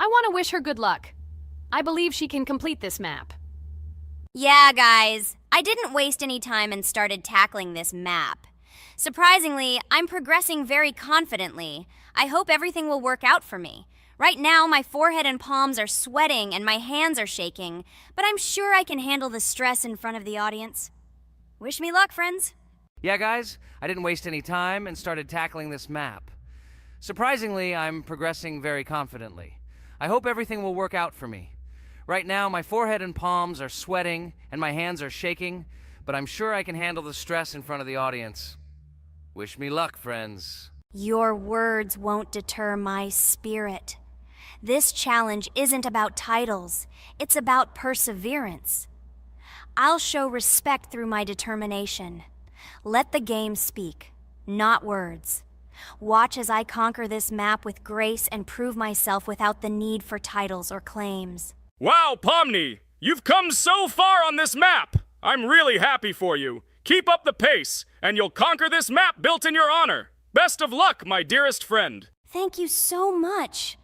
I want to wish her good luck. I believe she can complete this map. Yeah, guys, I didn't waste any time and started tackling this map. Surprisingly, I'm progressing very confidently. I hope everything will work out for me. Right now, my forehead and palms are sweating and my hands are shaking, but I'm sure I can handle the stress in front of the audience. Wish me luck, friends. Yeah, guys, I didn't waste any time and started tackling this map. Surprisingly, I'm progressing very confidently. I hope everything will work out for me. Right now, my forehead and palms are sweating and my hands are shaking, but I'm sure I can handle the stress in front of the audience. Wish me luck, friends. Your words won't deter my spirit. This challenge isn't about titles, it's about perseverance. I'll show respect through my determination. Let the game speak, not words. Watch as I conquer this map with grace and prove myself without the need for titles or claims. Wow, Pomni! You've come so far on this map! I'm really happy for you. Keep up the pace, and you'll conquer this map built in your honor. Best of luck, my dearest friend. Thank you so much.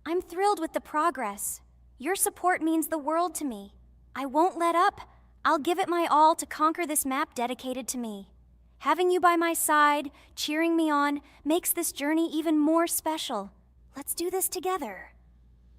I'm thrilled with the progress. Your support means the world to me. I won't let up. I'll give it my all to conquer this map dedicated to me. Having you by my side, cheering me on, makes this journey even more special. Let's do this together.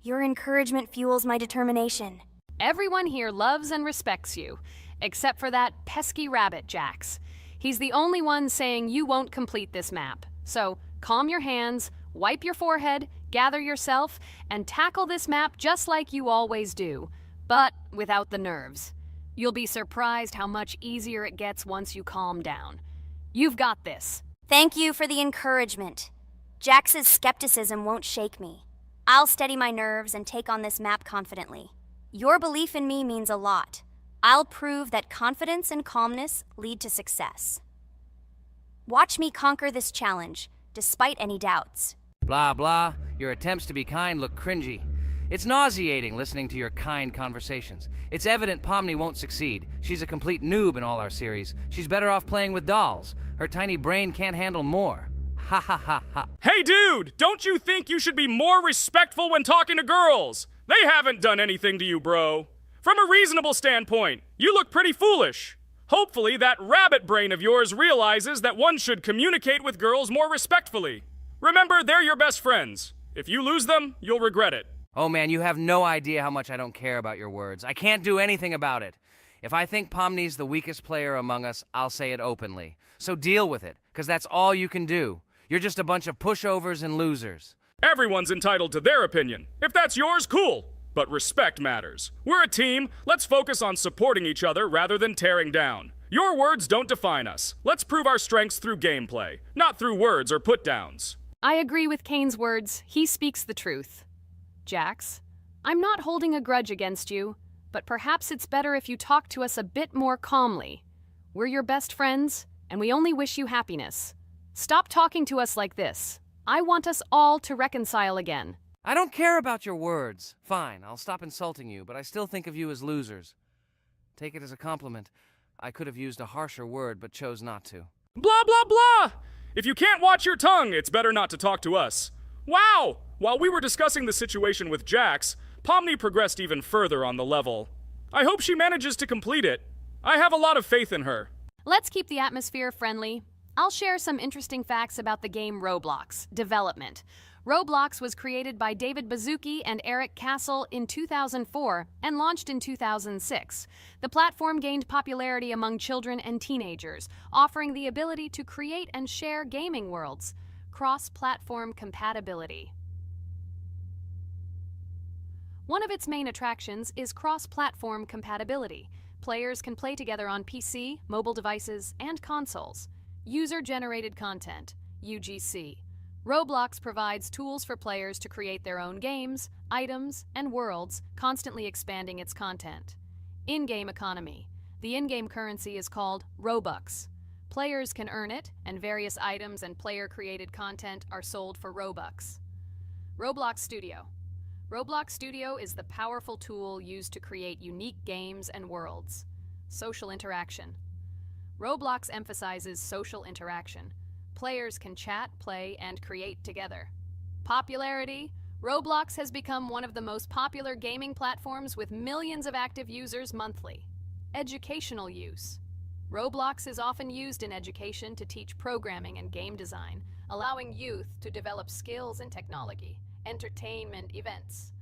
Your encouragement fuels my determination. Everyone here loves and respects you, except for that pesky rabbit, Jax. He's the only one saying you won't complete this map. So calm your hands, wipe your forehead, gather yourself, and tackle this map just like you always do, but without the nerves. You'll be surprised how much easier it gets once you calm down. You've got this. Thank you for the encouragement. Jax's skepticism won't shake me. I'll steady my nerves and take on this map confidently. Your belief in me means a lot. I'll prove that confidence and calmness lead to success. Watch me conquer this challenge, despite any doubts. Blah, blah. Your attempts to be kind look cringy. It's nauseating listening to your kind conversations. It's evident Pomni won't succeed. She's a complete noob in all our series. She's better off playing with dolls. Her tiny brain can't handle more. Ha ha ha ha. Hey, dude! Don't you think you should be more respectful when talking to girls? They haven't done anything to you, bro. From a reasonable standpoint, you look pretty foolish. Hopefully that rabbit brain of yours realizes that one should communicate with girls more respectfully. Remember, they're your best friends. If you lose them, you'll regret it. Oh man, you have no idea how much I don't care about your words. I can't do anything about it. If I think Pomni's the weakest player among us, I'll say it openly. So deal with it, because that's all you can do. You're just a bunch of pushovers and losers. Everyone's entitled to their opinion. If that's yours, cool. But respect matters. We're a team. Let's focus on supporting each other rather than tearing down. Your words don't define us. Let's prove our strengths through gameplay, not through words or put-downs. I agree with Kane's words. He speaks the truth. Jax, I'm not holding a grudge against you, but perhaps it's better if you talk to us a bit more calmly. We're your best friends, and we only wish you happiness. Stop talking to us like this. I want us all to reconcile again. I don't care about your words. Fine, I'll stop insulting you, but I still think of you as losers. Take it as a compliment. I could have used a harsher word, but chose not to. Blah, blah, blah! If you can't watch your tongue, it's better not to talk to us. Wow! While we were discussing the situation with Jax, Pomni progressed even further on the level. I hope she manages to complete it. I have a lot of faith in her. Let's keep the atmosphere friendly. I'll share some interesting facts about the game Roblox development. Roblox was created by David Baszucki and Eric Castle in 2004 and launched in 2006. The platform gained popularity among children and teenagers, offering the ability to create and share gaming worlds. Cross-platform compatibility. One of its main attractions is cross-platform compatibility. Players can play together on PC, mobile devices, and consoles. User-generated content, UGC. Roblox provides tools for players to create their own games, items, and worlds, constantly expanding its content. In-game economy. The in-game currency is called Robux. Players can earn it, and various items and player-created content are sold for Robux. Roblox Studio. Roblox Studio is the powerful tool used to create unique games and worlds. Social interaction. Roblox emphasizes social interaction. Players can chat, play, and create together. Popularity. Roblox has become one of the most popular gaming platforms with millions of active users monthly. Educational use. Roblox is often used in education to teach programming and game design, allowing youth to develop skills in technology, entertainment events.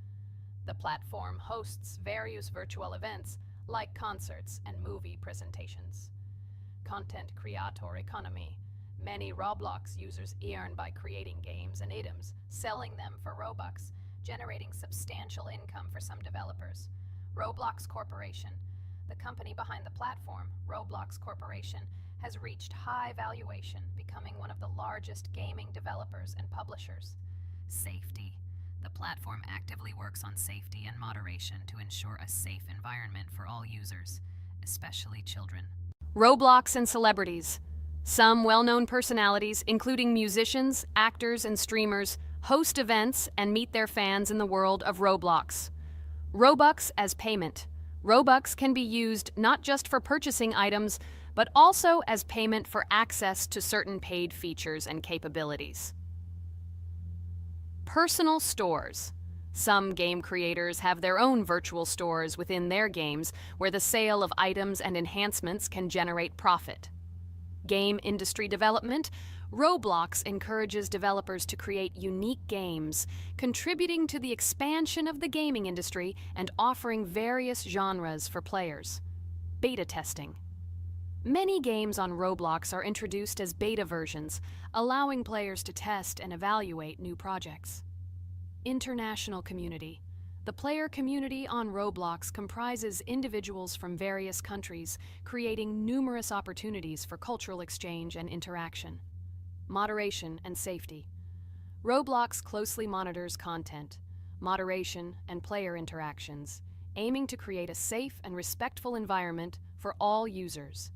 The platform hosts various virtual events like concerts and movie presentations. Content creator economy. Many Roblox users earn by creating games and items, selling them for Robux, generating substantial income for some developers. Roblox Corporation. The company behind the platform, Roblox Corporation, has reached high valuation, becoming one of the largest gaming developers and publishers. Safety. The platform actively works on safety and moderation to ensure a safe environment for all users, especially children. Roblox and celebrities. Some well-known personalities, including musicians, actors, and streamers, host events and meet their fans in the world of Roblox. Robux as payment. Robux can be used not just for purchasing items, but also as payment for access to certain paid features and capabilities. Personal stores. Some game creators have their own virtual stores within their games where the sale of items and enhancements can generate profit. Game industry development. Roblox encourages developers to create unique games, contributing to the expansion of the gaming industry and offering various genres for players. Beta testing. Many games on Roblox are introduced as beta versions, allowing players to test and evaluate new projects. International community. The player community on Roblox comprises individuals from various countries, creating numerous opportunities for cultural exchange and interaction. Moderation and safety. Roblox closely monitors content, moderation, and player interactions, aiming to create a safe and respectful environment for all users.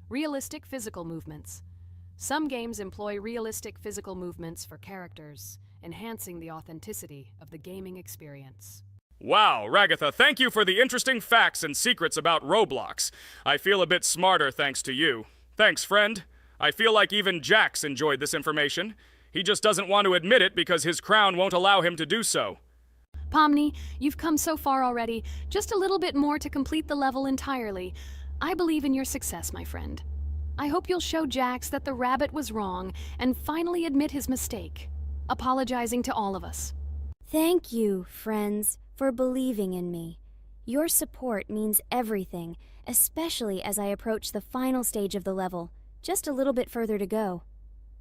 Realistic physical movements. Some games employ realistic physical movements for characters, enhancing the authenticity of the gaming experience. Wow, Ragatha, thank you for the interesting facts and secrets about Roblox. I feel a bit smarter thanks to you. Thanks, friend. I feel like even Jax enjoyed this information. He just doesn't want to admit it because his crown won't allow him to do so. Pomni, you've come so far already. Just a little bit more to complete the level entirely. I believe in your success, my friend. I hope you'll show Jax that the rabbit was wrong and finally admit his mistake, apologizing to all of us. Thank you, friends, for believing in me. Your support means everything, especially as I approach the final stage of the level. Just a little bit further to go.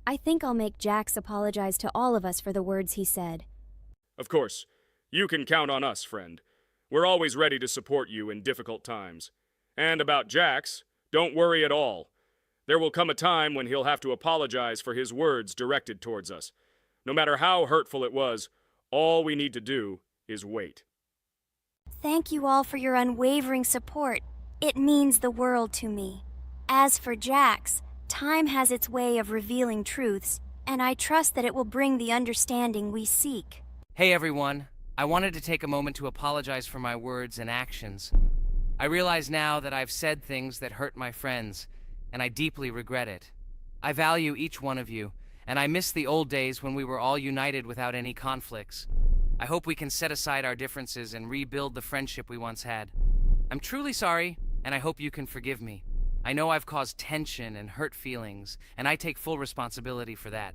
I think I'll make Jax apologize to all of us for the words he said. Of course. You can count on us, friend. We're always ready to support you in difficult times. And about Jax, don't worry at all. There will come a time when he'll have to apologize for his words directed towards us. No matter how hurtful it was, all we need to do is wait. Thank you all for your unwavering support. It means the world to me. As for Jax, time has its way of revealing truths, and I trust that it will bring the understanding we seek. Hey everyone, I wanted to take a moment to apologize for my words and actions. I realize now that I've said things that hurt my friends, and I deeply regret it. I value each one of you, and I miss the old days when we were all united without any conflicts. I hope we can set aside our differences and rebuild the friendship we once had. I'm truly sorry, and I hope you can forgive me. I know I've caused tension and hurt feelings, and I take full responsibility for that.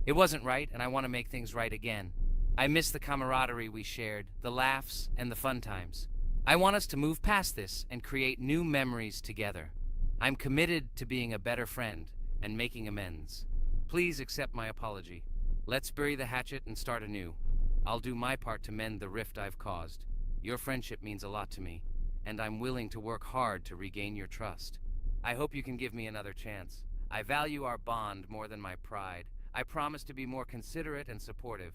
It wasn't right, and I want to make things right again. I miss the camaraderie we shared, the laughs, and the fun times. I want us to move past this and create new memories together. I'm committed to being a better friend and making amends. Please accept my apology. Let's bury the hatchet and start anew. I'll do my part to mend the rift I've caused. Your friendship means a lot to me, and I'm willing to work hard to regain your trust. I hope you can give me another chance. I value our bond more than my pride. I promise to be more considerate and supportive.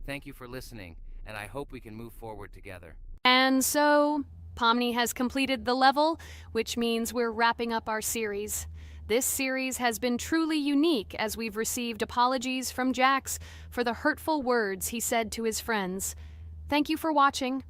Thank you for listening, and I hope we can move forward together. And so, Pomni has completed the level, which means we're wrapping up our series. This series has been truly unique as we've received apologies from Jax for the hurtful words he said to his friends. Thank you for watching.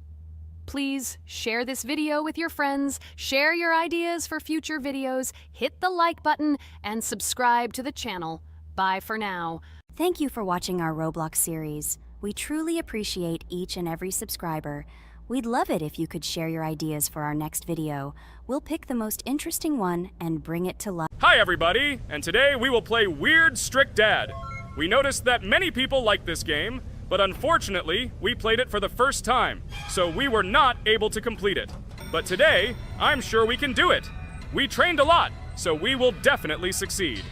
Please share this video with your friends, share your ideas for future videos, hit the like button, and subscribe to the channel. Bye for now. Thank you for watching our Roblox series. We truly appreciate each and every subscriber. We'd love it if you could share your ideas for our next video. We'll pick the most interesting one and bring it to life. Hi everybody, and today we will play Weird Strict Dad. We noticed that many people like this game, but unfortunately, we played it for the first time, so we were not able to complete it. But today, I'm sure we can do it. We trained a lot, so we will definitely succeed.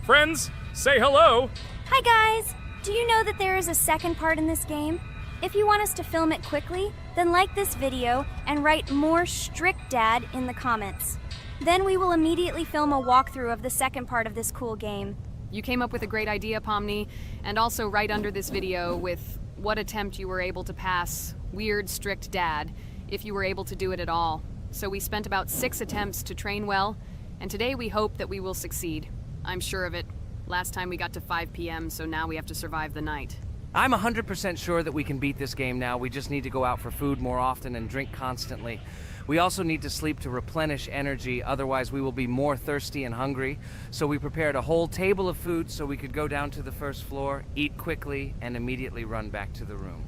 Friends, say hello. Hi guys! Do you know that there is a second part in this game? If you want us to film it quickly, then like this video and write more strict dad in the comments. Then we will immediately film a walkthrough of the second part of this cool game. You came up with a great idea, Pomni, and also right under this video with what attempt you were able to pass Weird Strict Dad, if you were able to do it at all. So we spent about 6 attempts to train well, and today we hope that we will succeed. I'm sure of it. Last time we got to 5 p.m., so now we have to survive the night. I'm 100% sure that we can beat this game now. We just need to go out for food more often and drink constantly. We also need to sleep to replenish energy, otherwise we will be more thirsty and hungry. So we prepared a whole table of food so we could go down to the first floor, eat quickly, and immediately run back to the room.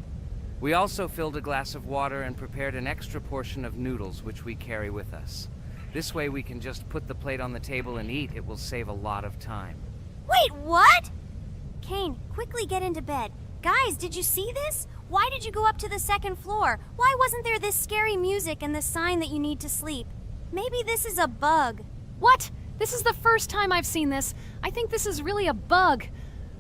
We also filled a glass of water and prepared an extra portion of noodles, which we carry with us. This way we can just put the plate on the table and eat. It will save a lot of time. Wait, what? Kane, quickly get into bed. Guys, did you see this? Why did you go up to the second floor? Why wasn't there this scary music and the sign that you need to sleep? Maybe this is a bug. What? This is the first time I've seen this. I think this is really a bug.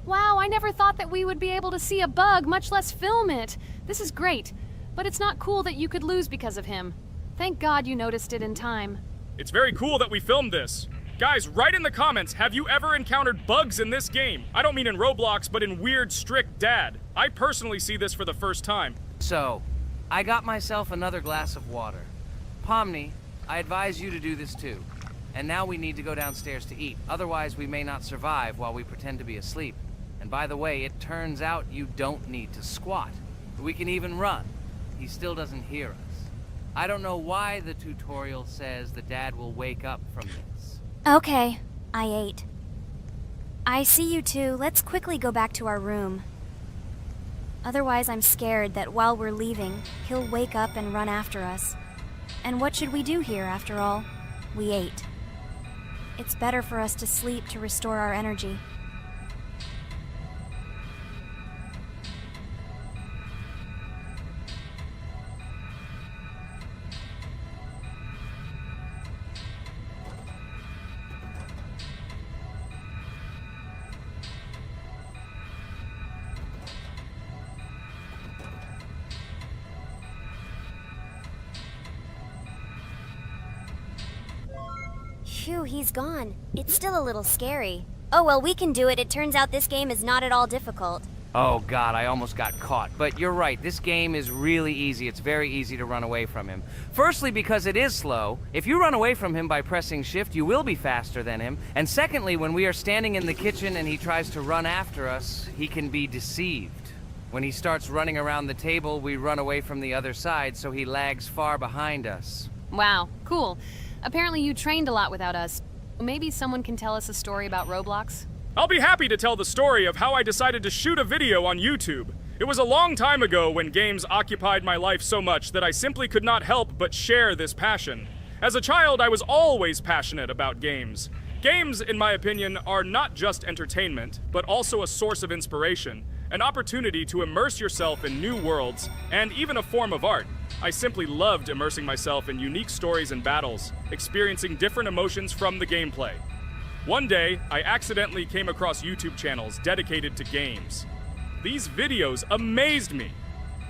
Wow, I never thought that we would be able to see a bug, much less film it. This is great, but it's not cool that you could lose because of him. Thank God you noticed it in time. It's very cool that we filmed this. Guys, write in the comments, have you ever encountered bugs in this game? I don't mean in Roblox, but in Weird Strict Dad. I personally see this for the first time. So, I got myself another glass of water. Pomni, I advise you to do this too. And now we need to go downstairs to eat. Otherwise, we may not survive while we pretend to be asleep. And by the way, it turns out you don't need to squat. We can even run. He still doesn't hear us. I don't know why the tutorial says the dad will wake up from this. Okay, I ate. I see you two. Let's quickly go back to our room. Otherwise, I'm scared that while we're leaving, he'll wake up and run after us. And what should we do here, after all? We ate. It's better for us to sleep to restore our energy. Phew, he's gone. It's still a little scary. Oh well, we can do it. It turns out this game is not at all difficult. Oh God, I almost got caught. But you're right, this game is really easy. It's very easy to run away from him. Firstly, because it is slow. If you run away from him by pressing shift, you will be faster than him. And secondly, when we are standing in the kitchen and he tries to run after us, he can be deceived. When he starts running around the table, we run away from the other side, so he lags far behind us. Wow, cool. Apparently you trained a lot without us. Maybe someone can tell us a story about Roblox? I'll be happy to tell the story of how I decided to shoot a video on YouTube. It was a long time ago when games occupied my life so much that I simply could not help but share this passion. As a child, I was always passionate about games. Games, in my opinion, are not just entertainment, but also a source of inspiration, an opportunity to immerse yourself in new worlds, and even a form of art. I simply loved immersing myself in unique stories and battles, experiencing different emotions from the gameplay. One day, I accidentally came across YouTube channels dedicated to games. These videos amazed me.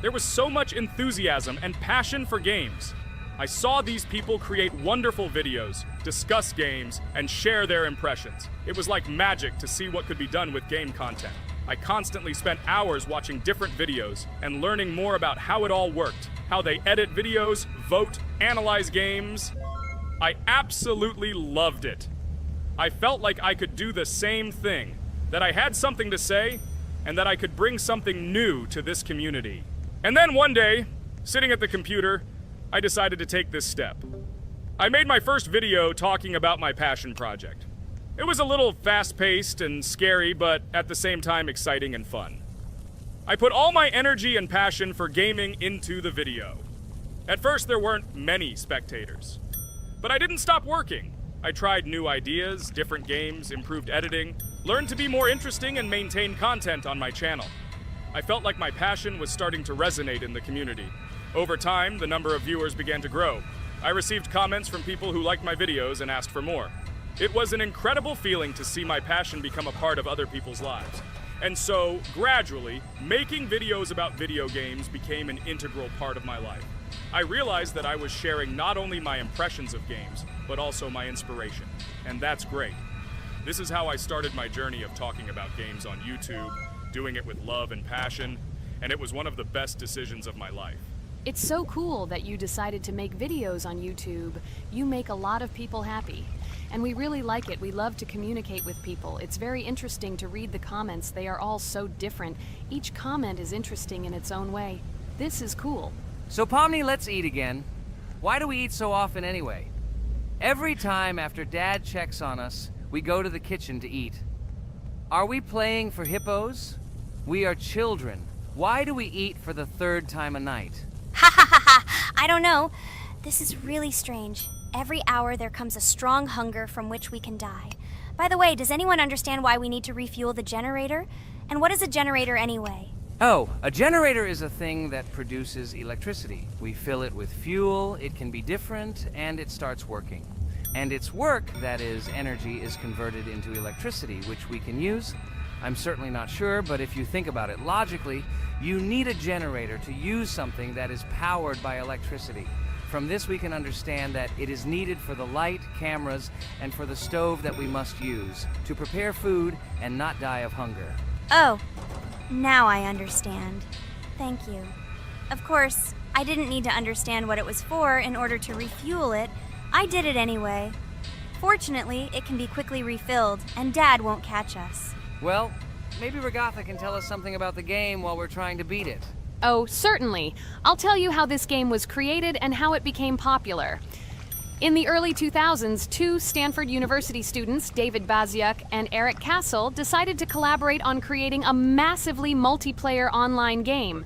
There was so much enthusiasm and passion for games. I saw these people create wonderful videos, discuss games, and share their impressions. It was like magic to see what could be done with game content. I constantly spent hours watching different videos and learning more about how it all worked, how they edit videos, vote, analyze games. I absolutely loved it. I felt like I could do the same thing, that I had something to say, and that I could bring something new to this community. And then one day, sitting at the computer, I decided to take this step. I made my first video talking about my passion project. It was a little fast-paced and scary, but at the same time exciting and fun. I put all my energy and passion for gaming into the video. At first, there weren't many spectators. But I didn't stop working. I tried new ideas, different games, improved editing, learned to be more interesting, and maintain content on my channel. I felt like my passion was starting to resonate in the community. Over time, the number of viewers began to grow. I received comments from people who liked my videos and asked for more. It was an incredible feeling to see my passion become a part of other people's lives. And so, gradually, making videos about video games became an integral part of my life. I realized that I was sharing not only my impressions of games, but also my inspiration. And that's great. This is how I started my journey of talking about games on YouTube, doing it with love and passion, and it was one of the best decisions of my life. It's so cool that you decided to make videos on YouTube. You make a lot of people happy. And we really like it. We love to communicate with people. It's very interesting to read the comments. They are all so different. Each comment is interesting in its own way. This is cool. So Pomni, let's eat again. Why do we eat so often anyway? Every time after Dad checks on us, we go to the kitchen to eat. Are we playing for hippos? We are children. Why do we eat for the third time a night? Ha ha ha ha! I don't know. This is really strange. Every hour there comes a strong hunger from which we can die. By the way, does anyone understand why we need to refuel the generator? And what is a generator anyway? Oh, a generator is a thing that produces electricity. We fill it with fuel, it can be different, and it starts working. And its work, that is, energy, is converted into electricity, which we can use. I'm certainly not sure, but if you think about it logically, you need a generator to use something that is powered by electricity. From this we can understand that it is needed for the light, cameras, and for the stove that we must use to prepare food and not die of hunger. Oh, now I understand. Thank you. Of course, I didn't need to understand what it was for in order to refuel it. I did it anyway. Fortunately, it can be quickly refilled, and Dad won't catch us. Well, maybe Regatha can tell us something about the game while we're trying to beat it. Oh, certainly. I'll tell you how this game was created and how it became popular. In the early 2000s, two Stanford University students, David Baziuk and Eric Castle, decided to collaborate on creating a massively multiplayer online game.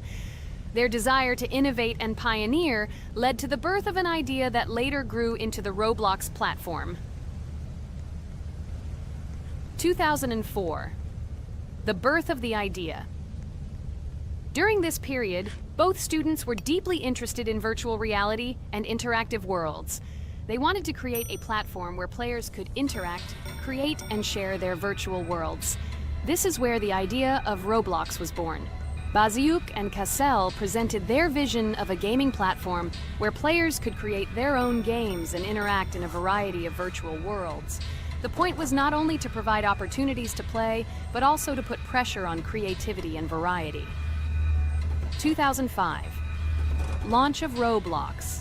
Their desire to innovate and pioneer led to the birth of an idea that later grew into the Roblox platform. 2004. The birth of the idea. During this period, both students were deeply interested in virtual reality and interactive worlds. They wanted to create a platform where players could interact, create, and share their virtual worlds. This is where the idea of Roblox was born. Baziuk and Cassell presented their vision of a gaming platform where players could create their own games and interact in a variety of virtual worlds. The point was not only to provide opportunities to play, but also to put pressure on creativity and variety. 2005. Launch of Roblox.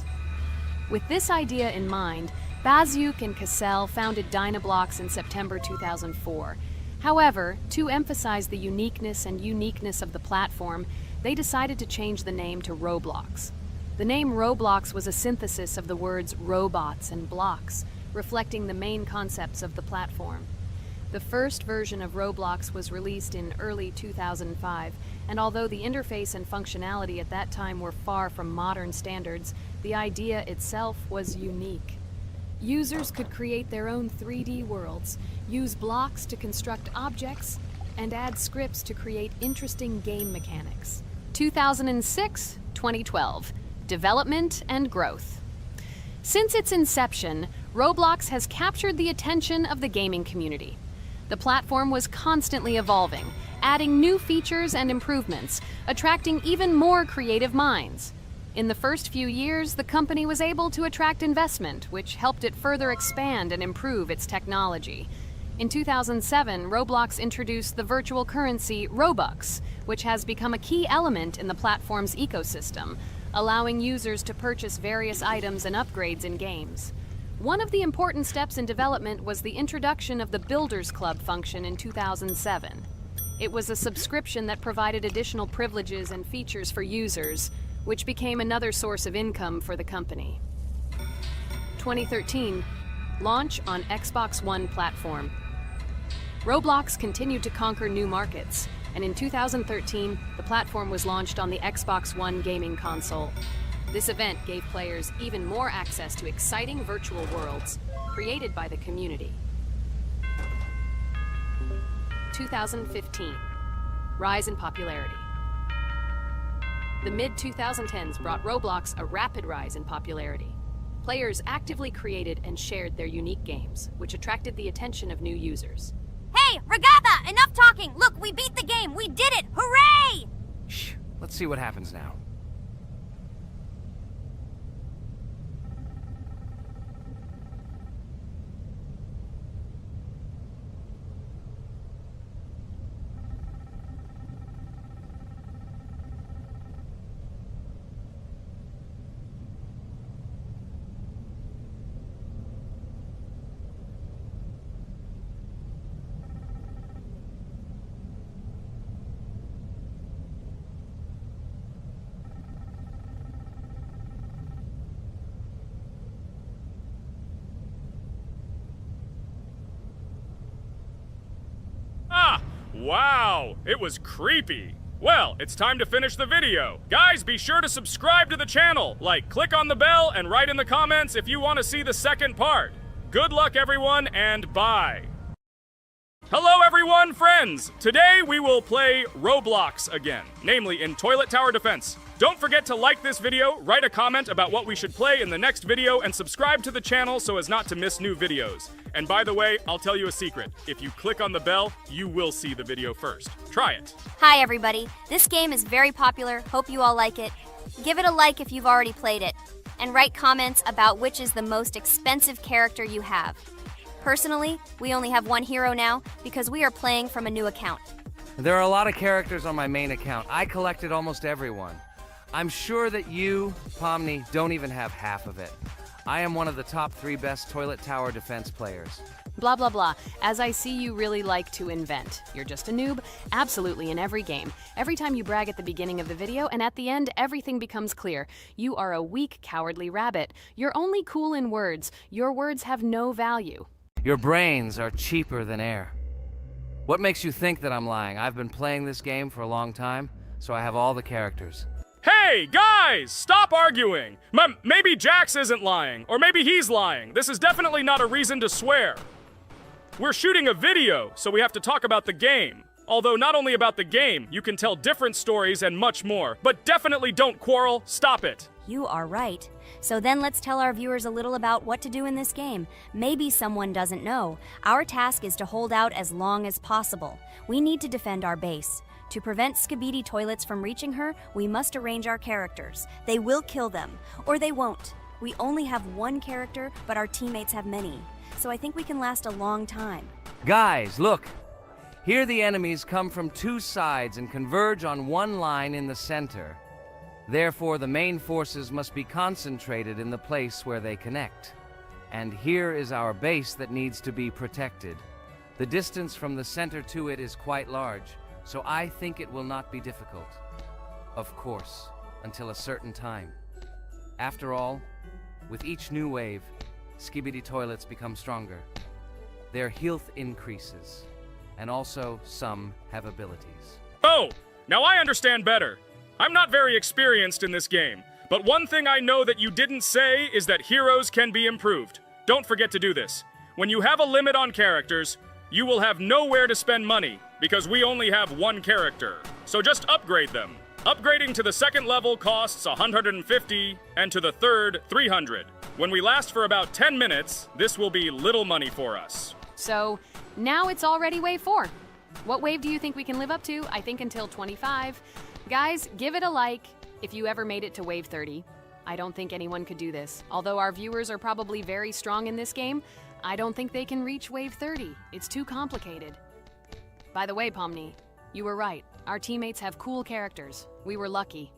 With this idea in mind, Baziuk and Cassell founded Dynablocks in September 2004. However, to emphasize the uniqueness of the platform, they decided to change the name to Roblox. The name Roblox was a synthesis of the words robots and blocks, reflecting the main concepts of the platform. The first version of Roblox was released in early 2005, and although the interface and functionality at that time were far from modern standards, the idea itself was unique. Users could create their own 3D worlds, use blocks to construct objects, and add scripts to create interesting game mechanics. 2006-2012. Development and growth. Since its inception, Roblox has captured the attention of the gaming community. The platform was constantly evolving, adding new features and improvements, attracting even more creative minds. In the first few years, the company was able to attract investment, which helped it further expand and improve its technology. In 2007, Roblox introduced the virtual currency Robux, which has become a key element in the platform's ecosystem, allowing users to purchase various items and upgrades in games. One of the important steps in development was the introduction of the Builders Club function in 2007. It was a subscription that provided additional privileges and features for users, which became another source of income for the company. 2013, launch on Xbox One platform. Roblox continued to conquer new markets. and in 2013, the platform was launched on the Xbox One gaming console. This event gave players even more access to exciting virtual worlds created by the community. 2015. Rise in popularity. The mid-2010s brought Roblox a rapid rise in popularity. Players actively created and shared their unique games, which attracted the attention of new users. Hey, Regatha, enough talking! Look, we beat the game! We did it! Hooray! Shh, let's see what happens now. Wow, it was creepy. Well, it's time to finish the video. Guys, be sure to subscribe to the channel. Click on the bell and write in the comments if you want to see the second part. Good luck, everyone, and bye. Hello, everyone, friends. Today we will play Roblox again, namely in Toilet Tower Defense. Don't forget to like this video, write a comment about what we should play in the next video, and subscribe to the channel so as not to miss new videos. And by the way, I'll tell you a secret. If you click on the bell, you will see the video first. Try it. Hi, everybody. This game is very popular. Hope you all like it. Give it a like if you've already played it. And write comments about which is the most expensive character you have. Personally, we only have one hero now because we are playing from a new account. There are a lot of characters on my main account. I collected almost everyone. I'm sure that you, Pomni, don't even have half of it. I am one of the top 3 best Toilet Tower Defense players. Blah, blah, blah. As I see you really like to invent. You're just a noob? Absolutely, in every game. Every time you brag at the beginning of the video, and at the end, everything becomes clear. You are a weak, cowardly rabbit. You're only cool in words. Your words have no value. Your brains are cheaper than air. What makes you think that I'm lying? I've been playing this game for a long time, so I have all the characters. Hey, guys! Stop arguing! Maybe Jax isn't lying, or maybe he's lying. This is definitely not a reason to swear. We're shooting a video, so we have to talk about the game. Although not only about the game, you can tell different stories and much more. But definitely don't quarrel. Stop it. You are right. So then let's tell our viewers a little about what to do in this game. Maybe someone doesn't know. Our task is to hold out as long as possible. We need to defend our base. To prevent Skibidi Toilets from reaching her, we must arrange our characters. They will kill them, or they won't. We only have one character, but our teammates have many. So I think we can last a long time. Guys, look! Here the enemies come from 2 sides and converge on one line in the center. Therefore, the main forces must be concentrated in the place where they connect. And here is our base that needs to be protected. The distance from the center to it is quite large, so I think it will not be difficult. Of course, until a certain time. After all, with each new wave, Skibidi Toilets become stronger. Their health increases, and also some have abilities. Oh, now I understand better. I'm not very experienced in this game, but one thing I know that you didn't say is that heroes can be improved. Don't forget to do this. When you have a limit on characters, you will have nowhere to spend money, because we only have one character. So just upgrade them. Upgrading to the 2nd level costs 150, and to the 3rd, 300. When we last for about 10 minutes, this will be little money for us. So, now it's already wave 4. What wave do you think we can live up to? I think until 25. Guys, give it a like if you ever made it to wave 30. I don't think anyone could do this. Although our viewers are probably very strong in this game, I don't think they can reach wave 30. It's too complicated. By the way, Pomni, you were right. Our teammates have cool characters. We were lucky.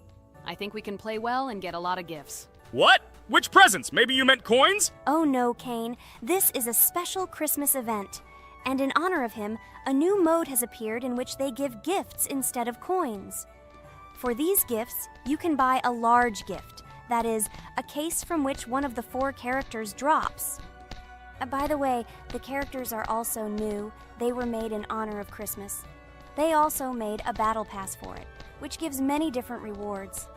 I think we can play well and get a lot of gifts. What? Which presents? Maybe you meant coins? Oh no, Kane. This is a special Christmas event. And in honor of him, a new mode has appeared in which they give gifts instead of coins. For these gifts, you can buy a large gift. That is, a case from which one of the 4 characters drops. By the way, the characters are also new. They were made in honor of Christmas. They also made a battle pass for it, which gives many different rewards.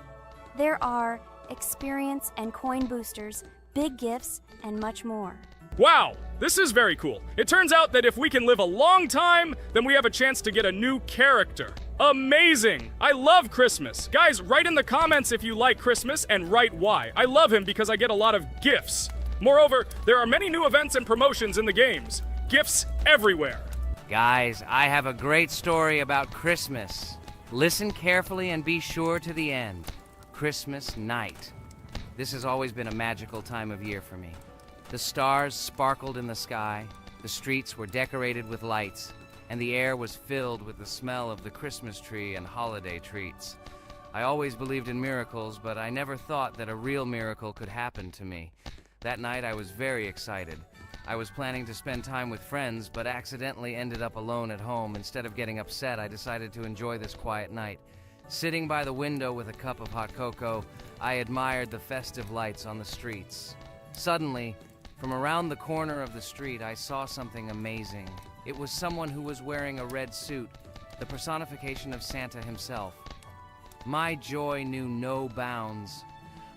There are experience and coin boosters, big gifts, and much more. Wow, this is very cool. It turns out that if we can live a long time, then we have a chance to get a new character. Amazing! I love Christmas. Guys, write in the comments if you like Christmas and write why. I love him because I get a lot of gifts. Moreover, there are many new events and promotions in the games. Gifts everywhere. Guys, I have a great story about Christmas. Listen carefully and be sure to the end. Christmas night. This has always been a magical time of year for me. The stars sparkled in the sky, the streets were decorated with lights, and the air was filled with the smell of the Christmas tree and holiday treats. I always believed in miracles, but I never thought that a real miracle could happen to me. That night I was very excited. I was planning to spend time with friends, but accidentally ended up alone at home. Instead of getting upset, I decided to enjoy this quiet night. Sitting by the window with a cup of hot cocoa, I admired the festive lights on the streets. Suddenly, from around the corner of the street, I saw something amazing. It was someone who was wearing a red suit, the personification of Santa himself. My joy knew no bounds.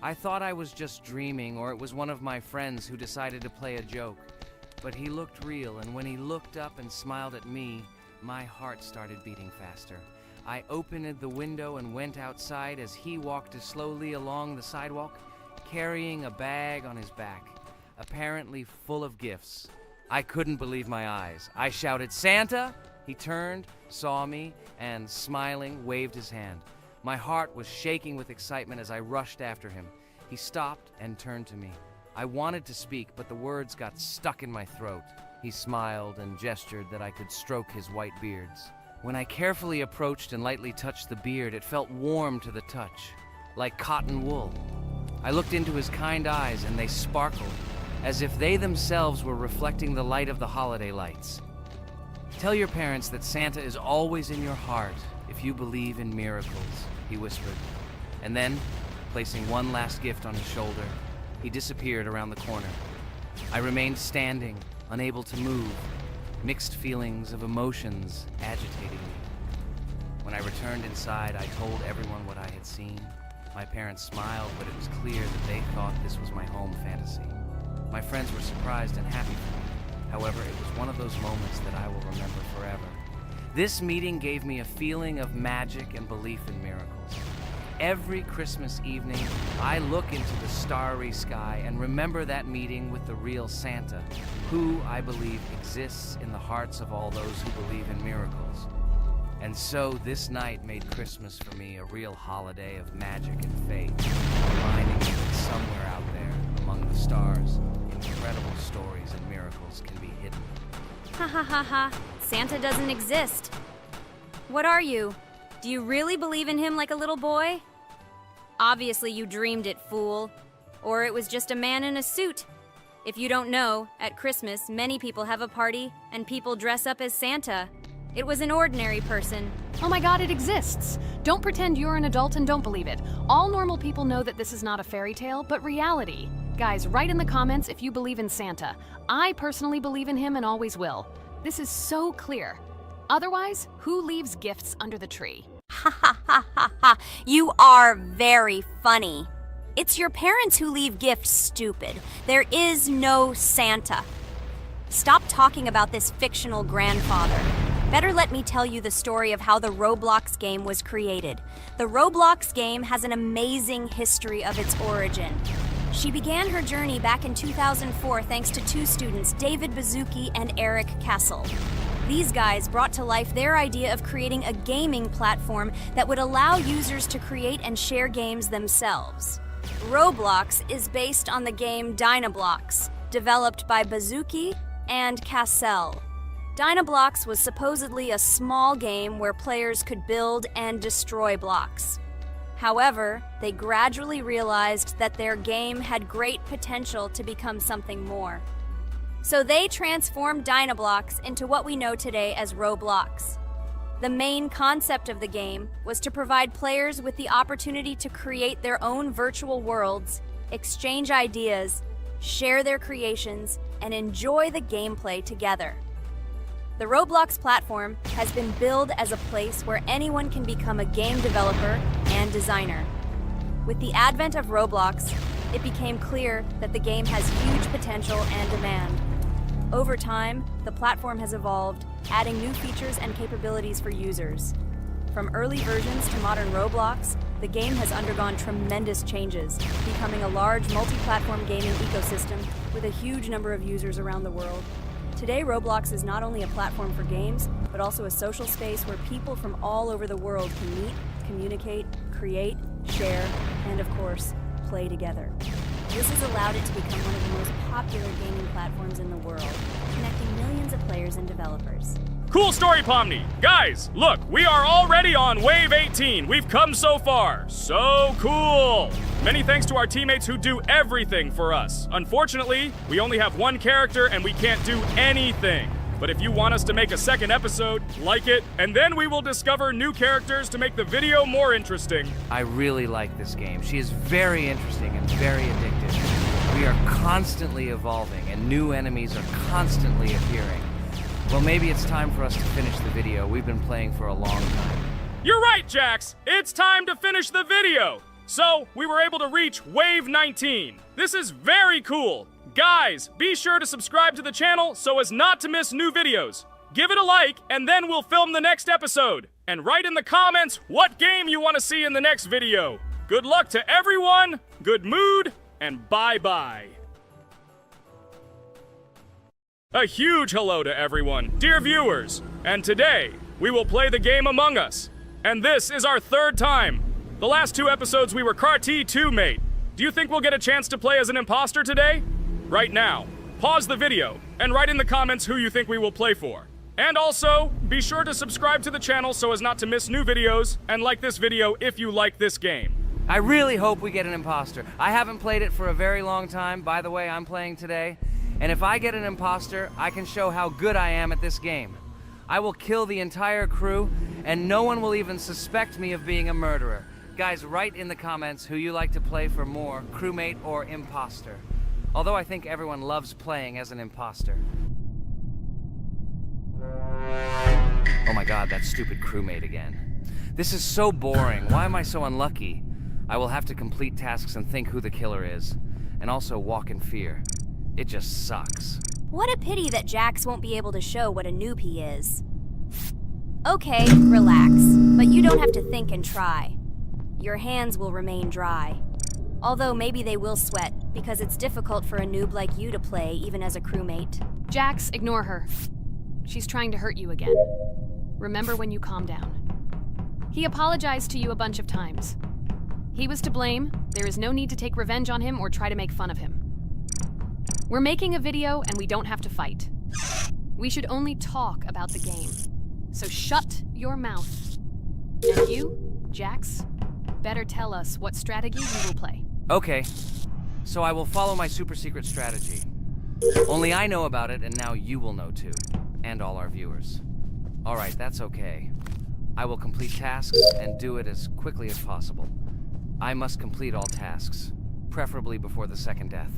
I thought I was just dreaming, or it was one of my friends who decided to play a joke. But he looked real, and when he looked up and smiled at me, my heart started beating faster. I opened the window and went outside as he walked slowly along the sidewalk, carrying a bag on his back, apparently full of gifts. I couldn't believe my eyes. I shouted, "Santa!" He turned, saw me, and smiling, waved his hand. My heart was shaking with excitement as I rushed after him. He stopped and turned to me. I wanted to speak, but the words got stuck in my throat. He smiled and gestured that I could stroke his white beards. When I carefully approached and lightly touched the beard, it felt warm to the touch, like cotton wool. I looked into his kind eyes, and they sparkled, as if they themselves were reflecting the light of the holiday lights. "Tell your parents that Santa is always in your heart if you believe in miracles," he whispered. And then, placing one last gift on his shoulder, he disappeared around the corner. I remained standing, unable to move, mixed feelings of emotions agitating me. When I returned inside, I told everyone what I had seen. My parents smiled, but it was clear that they thought this was my home fantasy. My friends were surprised and happy for me. However, it was one of those moments that I will remember forever. This meeting gave me a feeling of magic and belief in miracles. Every Christmas evening, I look into the starry sky and remember that meeting with the real Santa, who, I believe, exists in the hearts of all those who believe in miracles. And so this night made Christmas for me a real holiday of magic and faith, reminding me that somewhere out there, among the stars, incredible stories and miracles can be hidden. Ha ha ha ha. Santa doesn't exist. What are you? Do you really believe in him like a little boy? Obviously you dreamed it, fool. Or it was just a man in a suit. If you don't know, at Christmas, many people have a party and people dress up as Santa. It was an ordinary person. Oh my god, it exists! Don't pretend you're an adult and don't believe it. All normal people know that this is not a fairy tale, but reality. Guys, write in the comments if you believe in Santa. I personally believe in him and always will. This is so clear. Otherwise, who leaves gifts under the tree? Ha ha ha ha ha. You are very funny. It's your parents who leave gifts, stupid. There is no Santa. Stop talking about this fictional grandfather. Better let me tell you the story of how the Roblox game was created. The Roblox game has an amazing history of its origin. She began her journey back in 2004 thanks to two students, David Bazuki and Eric Kessel. These guys brought to life their idea of creating a gaming platform that would allow users to create and share games themselves. Roblox is based on the game Dynablox, developed by Bazuki and Cassell. Dynablox was supposedly a small game where players could build and destroy blocks. However, they gradually realized that their game had great potential to become something more. So they transformed Dynablox into what we know today as Roblox. The main concept of the game was to provide players with the opportunity to create their own virtual worlds, exchange ideas, share their creations, and enjoy the gameplay together. The Roblox platform has been billed as a place where anyone can become a game developer and designer. With the advent of Roblox, it became clear that the game has huge potential and demand. Over time, the platform has evolved, adding new features and capabilities for users. From early versions to modern Roblox, the game has undergone tremendous changes, becoming a large multi-platform gaming ecosystem with a huge number of users around the world. Today, Roblox is not only a platform for games, but also a social space where people from all over the world can meet, communicate, create, share, and of course, play together. This has allowed it to become one of the most popular gaming platforms in the world, connecting millions of players and developers. Cool story, Pomni. Guys, look, we are already on Wave 18. We've come so far. So cool. Many thanks to our teammates who do everything for us. Unfortunately, we only have one character and we can't do anything. But if you want us to make a second episode, like it, and then we will discover new characters to make the video more interesting. I really like this game. She is very interesting and very addictive. We are constantly evolving and new enemies are constantly appearing. Well, maybe it's time for us to finish the video. We've been playing for a long time. You're right, Jax. It's time to finish the video. So, we were able to reach Wave 19. This is very cool. Guys, be sure to subscribe to the channel so as not to miss new videos. Give it a like, and then we'll film the next episode. And write in the comments what game you want to see in the next video. Good luck to everyone, good mood, and bye-bye. A huge hello to everyone, dear viewers. And today, we will play the game Among Us. And this is our third time. The last two episodes we were CAR-T 2 mate. Do you think we'll get a chance to play as an imposter today? Right now, pause the video and write in the comments who you think we will play for. And also, be sure to subscribe to the channel so as not to miss new videos, and like this video if you like this game. I really hope we get an imposter. I haven't played it for a very long time. By the way, I'm playing today. And if I get an imposter, I can show how good I am at this game. I will kill the entire crew, and no one will even suspect me of being a murderer. Guys, write in the comments who you like to play for more, crewmate or imposter. Although I think everyone loves playing as an imposter. Oh my god, that stupid crewmate again. This is so boring. Why am I so unlucky? I will have to complete tasks and think who the killer is. And also walk in fear. It just sucks. What a pity that Jax won't be able to show what a noob he is. Okay, relax. But you don't have to think and try. Your hands will remain dry. Although maybe they will sweat, because it's difficult for a noob like you to play, even as a crewmate. Jax, ignore her. She's trying to hurt you again. Remember when you calm down. He apologized to you a bunch of times. He was to blame. There is no need to take revenge on him or try to make fun of him. We're making a video and we don't have to fight. We should only talk about the game. So shut your mouth. And you, Jax, better tell us what strategy you will play. Okay, so I will follow my super secret strategy. Only I know about it, and now you will know too. And all our viewers. Alright, that's okay. I will complete tasks and do it as quickly as possible. I must complete all tasks, preferably before the second death.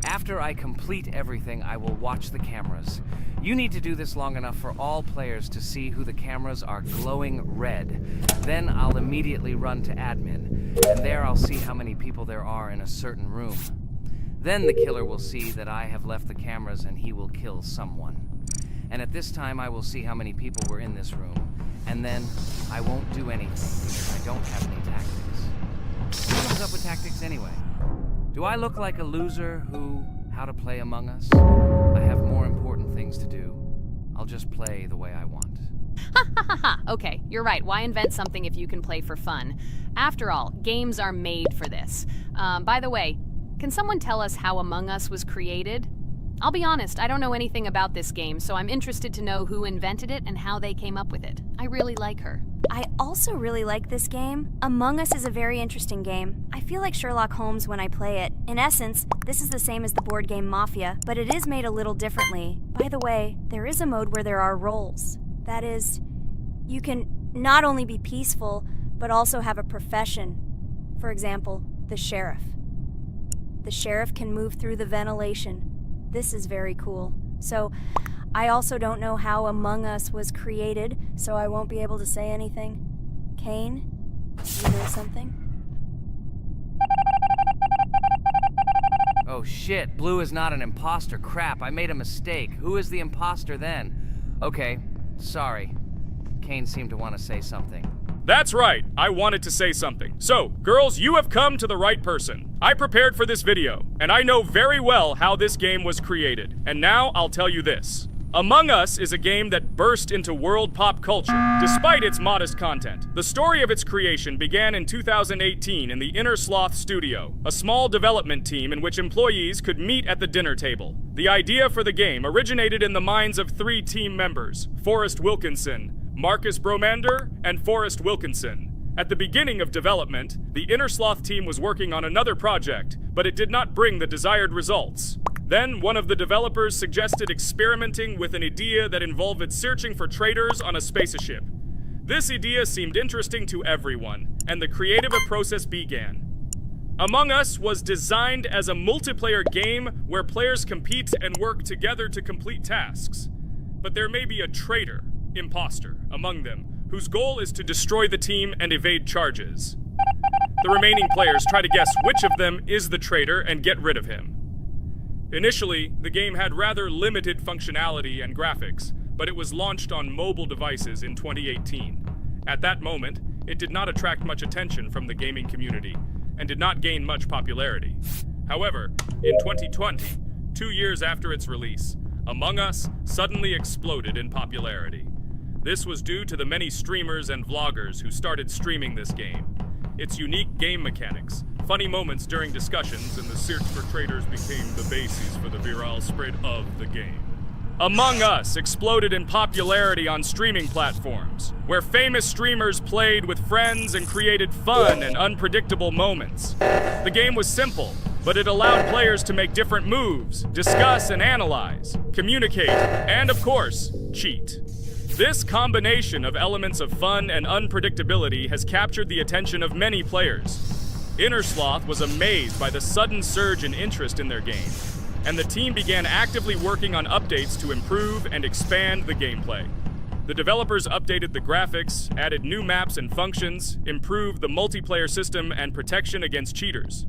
After I complete everything, I will watch the cameras. You need to do this long enough for all players to see who the cameras are glowing red. Then I'll immediately run to admin, and there I'll see how many people there are in a certain room. Then the killer will see that I have left the cameras and he will kill someone. And at this time I will see how many people were in this room. And then I won't do anything because I don't have any tactics. Who comes up with tactics anyway? Do I look like a loser who, how to play Among Us? I have more important things to do. I'll just play the way I want. Ha ha ha ha! Okay, you're right. Why invent something if you can play for fun? After all, games are made for this. By the way, can someone tell us how Among Us was created? I'll be honest, I don't know anything about this game, so I'm interested to know who invented it and how they came up with it. I really like her. I also really like this game. Among Us is a very interesting game. I feel like Sherlock Holmes when I play it. In essence, this is the same as the board game Mafia, but it is made a little differently. By the way, there is a mode where there are roles. That is, you can not only be peaceful, but also have a profession. For example, the sheriff. The sheriff can move through the ventilation. This is very cool. So, I also don't know how Among Us was created, so I won't be able to say anything. Kane, you know something? Oh shit, Blue is not an imposter. Crap, I made a mistake. Who is the imposter then? Okay, sorry. Kane seemed to want to say something. That's right, I wanted to say something. So, girls, you have come to the right person. I prepared for this video, and I know very well how this game was created. And now I'll tell you this. Among Us is a game that burst into world pop culture, despite its modest content. The story of its creation began in 2018 in the Inner Sloth Studio, a small development team in which employees could meet at the dinner table. The idea for the game originated in the minds of 3 team members, Forrest Wilkinson, Marcus Bromander, and Forrest Wilkinson. At the beginning of development, the Inner Sloth team was working on another project, but it did not bring the desired results. Then, one of the developers suggested experimenting with an idea that involved searching for traitors on a spaceship. This idea seemed interesting to everyone, and the creative process began. Among Us was designed as a multiplayer game where players compete and work together to complete tasks. But there may be a traitor, imposter, among them, whose goal is to destroy the team and evade charges. The remaining players try to guess which of them is the traitor and get rid of him. Initially, the game had rather limited functionality and graphics, but it was launched on mobile devices in 2018. At that moment, it did not attract much attention from the gaming community, and did not gain much popularity. However, in 2020, 2 years after its release, Among Us suddenly exploded in popularity. This was due to the many streamers and vloggers who started streaming this game. Its unique game mechanics, funny moments during discussions, and the search for traitors became the basis for the viral spread of the game. Among Us exploded in popularity on streaming platforms, where famous streamers played with friends and created fun and unpredictable moments. The game was simple, but it allowed players to make different moves, discuss and analyze, communicate, and of course, cheat. This combination of elements of fun and unpredictability has captured the attention of many players. Inner Sloth was amazed by the sudden surge in interest in their game, and the team began actively working on updates to improve and expand the gameplay. The developers updated the graphics, added new maps and functions, improved the multiplayer system and protection against cheaters.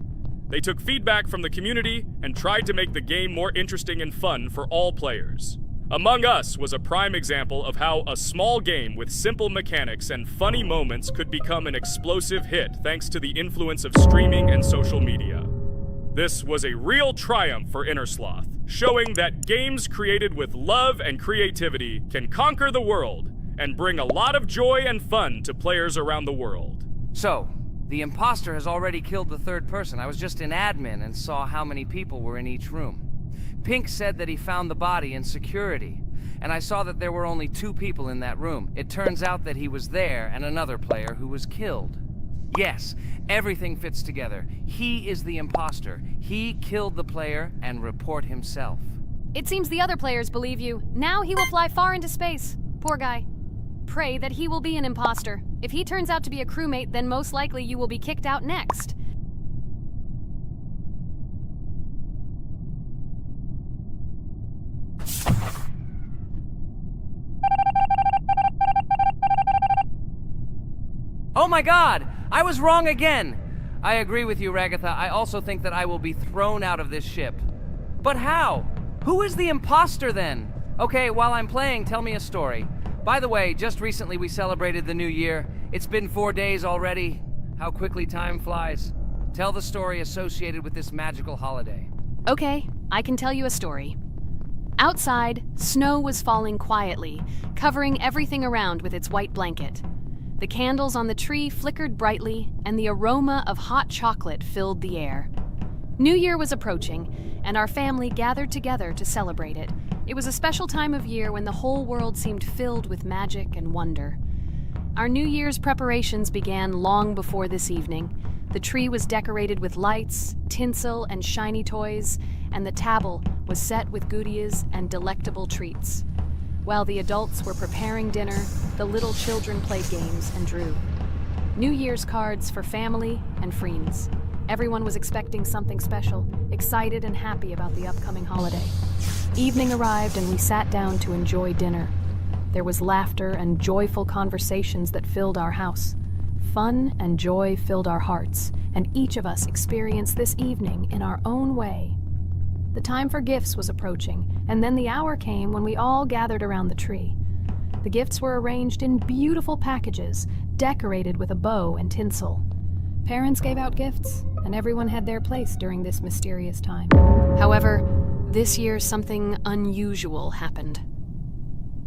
They took feedback from the community and tried to make the game more interesting and fun for all players. Among Us was a prime example of how a small game with simple mechanics and funny moments could become an explosive hit thanks to the influence of streaming and social media. This was a real triumph for Inner Sloth, showing that games created with love and creativity can conquer the world and bring a lot of joy and fun to players around the world. So, the imposter has already killed the third person. I was just in admin and saw how many people were in each room. Pink said that he found the body in security, and I saw that there were only 2 people in that room. It turns out that he was there and another player who was killed. Yes, everything fits together. He is the imposter. He killed the player and report himself. It seems the other players believe you. Now he will fly far into space. Poor guy. Pray that he will be an imposter. If he turns out to be a crewmate, then most likely you will be kicked out next. Oh my god! I was wrong again! I agree with you, Ragatha. I also think that I will be thrown out of this ship. But how? Who is the imposter then? Okay, while I'm playing, tell me a story. By the way, just recently we celebrated the new year. It's been 4 days already. How quickly time flies. Tell the story associated with this magical holiday. Okay, I can tell you a story. Outside, snow was falling quietly, covering everything around with its white blanket. The candles on the tree flickered brightly, and the aroma of hot chocolate filled the air. New Year was approaching, and our family gathered together to celebrate it. It was a special time of year when the whole world seemed filled with magic and wonder. Our New Year's preparations began long before this evening. The tree was decorated with lights, tinsel, and shiny toys, and the table was set with goodies and delectable treats. While the adults were preparing dinner, the little children played games and drew. New Year's cards for family and friends. Everyone was expecting something special, excited and happy about the upcoming holiday. Evening arrived and we sat down to enjoy dinner. There was laughter and joyful conversations that filled our house. Fun and joy filled our hearts, and each of us experienced this evening in our own way. The time for gifts was approaching, and then the hour came when we all gathered around the tree. The gifts were arranged in beautiful packages, decorated with a bow and tinsel. Parents gave out gifts, and everyone had their place during this mysterious time. However, this year something unusual happened.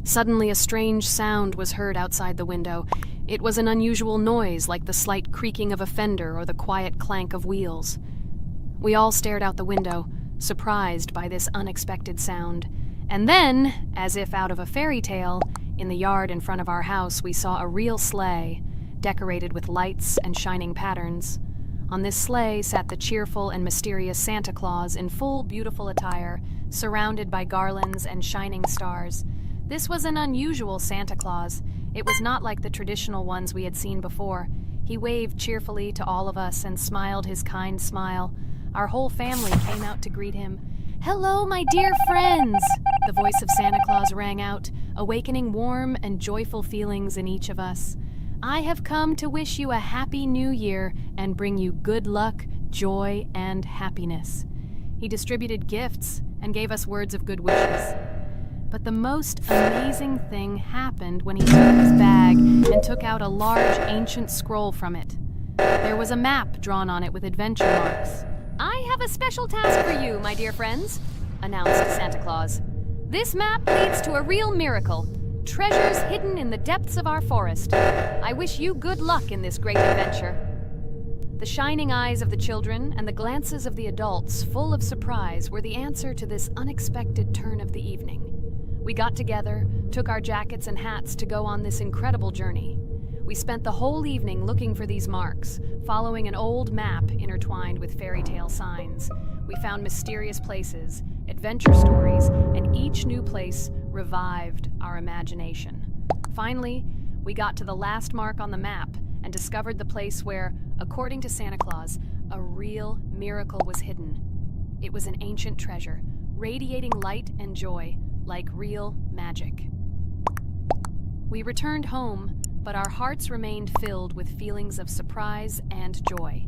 Suddenly a strange sound was heard outside the window. It was an unusual noise, like the slight creaking of a fender or the quiet clank of wheels. We all stared out the window, surprised by this unexpected sound. And then, as if out of a fairy tale, in the yard in front of our house we saw a real sleigh, decorated with lights and shining patterns. On this sleigh sat the cheerful and mysterious Santa Claus in full beautiful attire, surrounded by garlands and shining stars. This was an unusual Santa Claus. It was not like the traditional ones we had seen before. He waved cheerfully to all of us and smiled his kind smile. Our whole family came out to greet him. "Hello, my dear friends!" The voice of Santa Claus rang out, awakening warm and joyful feelings in each of us. "I have come to wish you a happy new year and bring you good luck, joy, and happiness." He distributed gifts and gave us words of good wishes. But the most amazing thing happened when he took his bag and took out a large ancient scroll from it. There was a map drawn on it with adventure marks. "I have a special task for you, my dear friends," announced Santa Claus. "This map leads to a real miracle. Treasures hidden in the depths of our forest. I wish you good luck in this great adventure." The shining eyes of the children and the glances of the adults, full of surprise, were the answer to this unexpected turn of the evening. We got together, took our jackets and hats to go on this incredible journey. We spent the whole evening looking for these marks, following an old map intertwined with fairy tale signs. We found mysterious places, adventure stories, and each new place revived our imagination. Finally, we got to the last mark on the map and discovered the place where, according to Santa Claus, a real miracle was hidden. It was an ancient treasure, radiating light and joy, like real magic. We returned home, but our hearts remained filled with feelings of surprise and joy.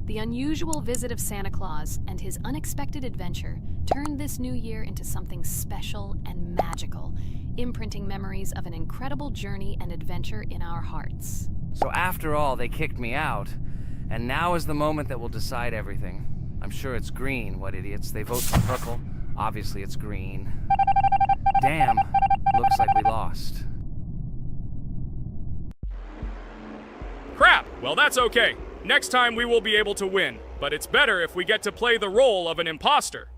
The unusual visit of Santa Claus and his unexpected adventure turned this new year into something special and magical, imprinting memories of an incredible journey and adventure in our hearts. So after all, they kicked me out, and now is the moment that will decide everything. I'm sure it's green, what idiots. They vote for purple. Obviously it's green. Damn, looks like we lost. Crap! Well, that's okay. Next time we will be able to win, but it's better if we get to play the role of an imposter.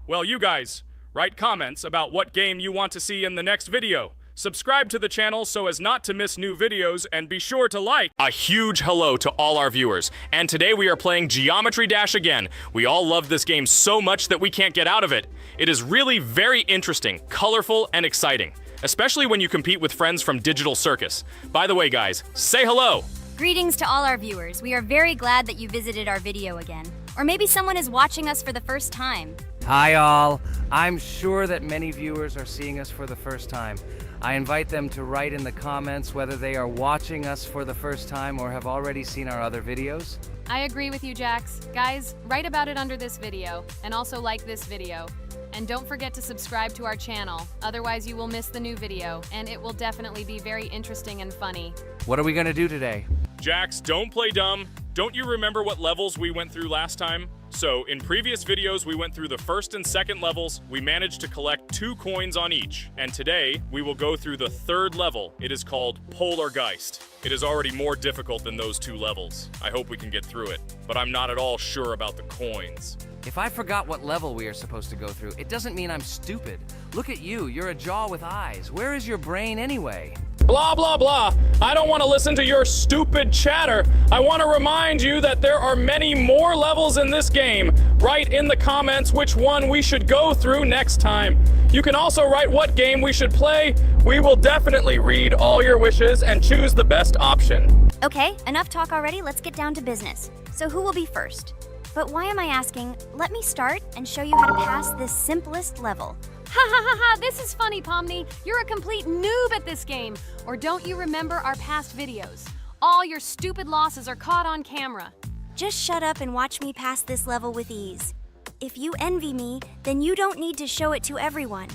Well, you guys, write comments about what game you want to see in the next video. Subscribe to the channel so as not to miss new videos, and be sure to like. A huge hello to all our viewers, and today we are playing Geometry Dash again. We all love this game so much that we can't get out of it. It is really very interesting, colorful, and exciting, especially when you compete with friends from Digital Circus. By the way, guys, say hello! Greetings to all our viewers. We are very glad that you visited our video again. Or maybe someone is watching us for the first time. Hi all. I'm sure that many viewers are seeing us for the first time. I invite them to write in the comments whether they are watching us for the first time or have already seen our other videos. I agree with you, Jax. Guys, write about it under this video, and also like this video. And don't forget to subscribe to our channel, otherwise you will miss the new video, and it will definitely be very interesting and funny. What are we gonna do today? Jax, don't play dumb. Don't you remember what levels we went through last time? So, in previous videos we went through the first and second levels. We managed to collect 2 coins on each. And today, we will go through the third level. It is called Polargeist. It is already more difficult than those 2 levels. I hope we can get through it, but I'm not at all sure about the coins. If I forgot what level we are supposed to go through, it doesn't mean I'm stupid. Look at you, you're a jaw with eyes. Where is your brain anyway? Blah, blah, blah. I don't want to listen to your stupid chatter. I want to remind you that there are many more levels in this game. Write in the comments which one we should go through next time. You can also write what game we should play. We will definitely read all your wishes and choose the best option. Okay, enough talk already. Let's get down to business. So who will be first? But why am I asking? Let me start and show you how to pass this simplest level, Ha ha ha ha, this is funny, Pomni. You're a complete noob at this game. Or don't you remember our past videos? All your stupid losses are caught on camera. Just shut up and watch me pass this level with ease. If you envy me, then you don't need to show it to everyone.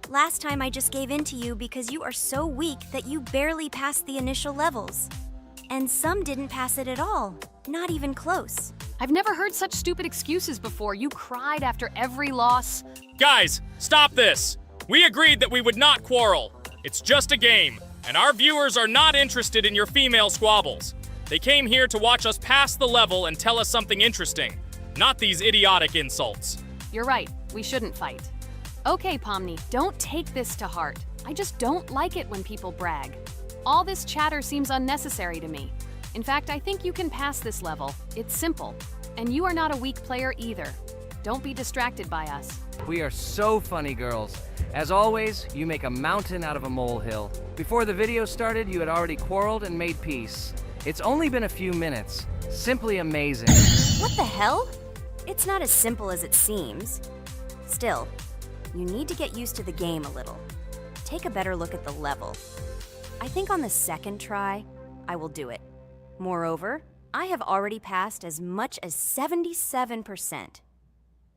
Last time I just gave in to you because you are so weak that you barely passed the initial levels. And some didn't pass it at all, not even close. I've never heard such stupid excuses before. You cried after every loss. Guys, stop this! We agreed that we would not quarrel. It's just a game, and our viewers are not interested in your female squabbles. They came here to watch us pass the level and tell us something interesting, not these idiotic insults. You're right, we shouldn't fight. Okay, Pomni, don't take this to heart. I just don't like it when people brag. All this chatter seems unnecessary to me. In fact, I think you can pass this level. It's simple. And you are not a weak player either. Don't be distracted by us. We are so funny, girls. As always, you make a mountain out of a molehill. Before the video started, you had already quarreled and made peace. It's only been a few minutes. Simply amazing. What the hell? It's not as simple as it seems. Still, you need to get used to the game a little. Take a better look at the level. I think on the second try, I will do it. Moreover, I have already passed as much as 77%.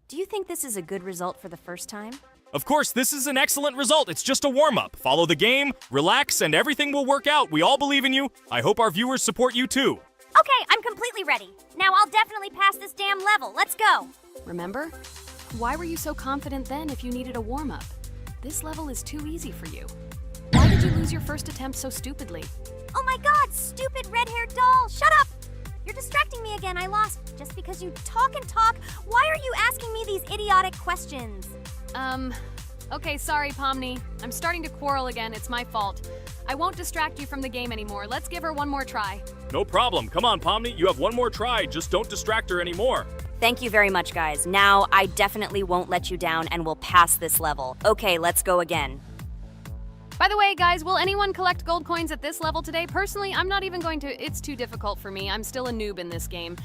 Do you think this is a good result for the first time? Of course, this is an excellent result. It's just a warm-up. Follow the game, relax, and everything will work out. We all believe in you. I hope our viewers support you too. Okay, I'm completely ready. Now I'll definitely pass this damn level. Let's go. Remember? Why were you so confident then if you needed a warm-up? This level is too easy for you. Why did you lose your first attempt so stupidly? Oh my god, stupid red-haired doll! Shut up! You're distracting me again. I lost. Just because you talk and talk, why are you asking me these idiotic questions? Okay, sorry, Pomni. I'm starting to quarrel again. It's my fault. I won't distract you from the game anymore. Let's give her one more try. No problem. Come on, Pomni. You have one more try. Just don't distract her anymore. Thank you very much, guys. Now, I definitely won't let you down and will pass this level. Okay, let's go again. By the way, guys, will anyone collect gold coins at this level today? Personally, I'm not even going to. It's too difficult for me. I'm still a noob in this game.